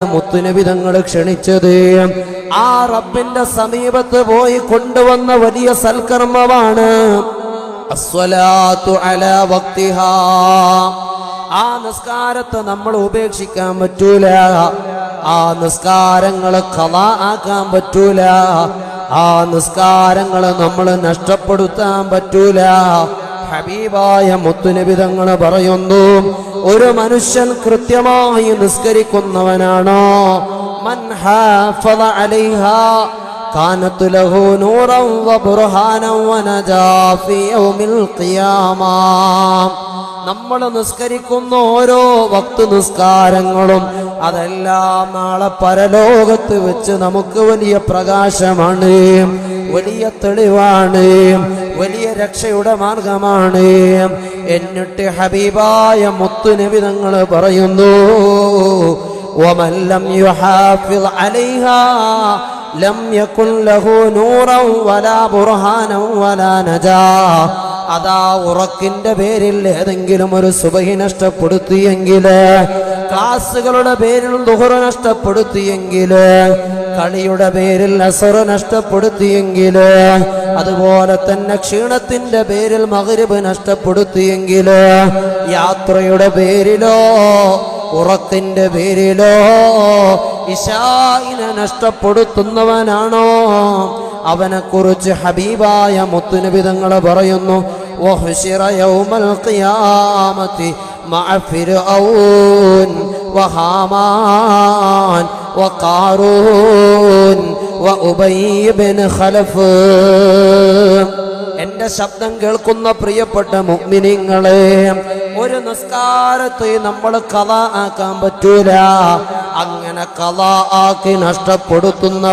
മുത്തുനബി തങ്ങൾ ക്ഷണിച്ചത് ആ റബ്ബിന്റെ സമീപത്ത് പോയി കൊണ്ടുവന്ന വലിയ സൽക്കർമ്മമാണ് അസ്സലാത്തു അലാ വക്തിഹാ. ആ നിസ്കാരത്തെ നമ്മൾ ഉപേക്ഷിക്കാൻ പറ്റൂല, ആ നിസ്കാരങ്ങളെ ഖളാ ആക്കാൻ പറ്റൂല, ആ നിസ്കാരങ്ങളെ നമ്മൾ നഷ്ടപ്പെടുത്താൻ പറ്റൂല. ഹബീബായ മുത്തുനബി തങ്ങൾ പറയുന്നു, ഒരു മനുഷ്യൻ കൃത്യമായി നിസ്കരിക്കുന്നവനാണോ, മൻ ഹാഫള അലൈഹാ കാനത് ലഹു നൂറൻ വബുർഹാനൻ വനജാ ഫീ യൗമിൽ ഖിയാമ. നമ്മൾ നിസ്കരിക്കുന്ന ഓരോ വക്ത് നിസ്കാരങ്ങളും അതെല്ലാം നാളെ പരലോകത്ത് വെച്ച് നമുക്ക് വലിയ പ്രകാശമാണ്, വലിയ തെളിവാണ്, വലിയ രക്ഷയുടെ മാർഗമാണ്. എന്നിട്ട് ഹബീബായ മുത്തുനബി തങ്ങൾ പറയുന്നു, വമൻ ലം യുഹാഫിള് അലൈഹാ ലം യകുൻ ലഹു നൂറൻ വലാ ബുർഹാനൻ വലാ നജാ. അതാ ഉറക്കിന്റെ പേരിൽ ഏതെങ്കിലും ഒരു സുബഹി നഷ്ടപ്പെടുത്തിയെങ്കിൽ, ക്ലാസുകളുടെ പേരിൽ ദുഹർ നഷ്ടപ്പെടുത്തിയെങ്കിൽ, കളിയുടെ പേരിൽ അസർ നഷ്ടപ്പെടുത്തിയെങ്കിൽ, അതുപോലെ തന്നെ ക്ഷീണത്തിന്റെ പേരിൽ മഗ്രിബ് നഷ്ടപ്പെടുത്തിയെങ്കിൽ, യാത്രയുടെ പേരിലോ ഉറക്കിന്റെ പേരിലോ ഇശാഇനെ നഷ്ടപ്പെടുത്തുന്നവനാണോ, അവനെ കുറിച്ച് ഹബീബായ മുത്തുനബി തങ്ങൾ പറയുന്നു, വഹുശിറ യൗമൽ ഖിയാമത്തി മഅ ഫിർഔൻ വഹാമാൻ വഖാറൂൻ വഉബയ്യ് ഇബ്നു ഖലഫ്. എന്റെ ശബ്ദം കേൾക്കുന്ന പ്രിയപ്പെട്ട മുഅ്മിനീങ്ങളെ, ഒരു നിസ്കാരത്തെ നമ്മൾ ഖളാ ആക്കാൻ പറ്റൂല. അങ്ങനെ ഖളാ ആക്കി നഷ്ടപ്പെടുത്തുന്ന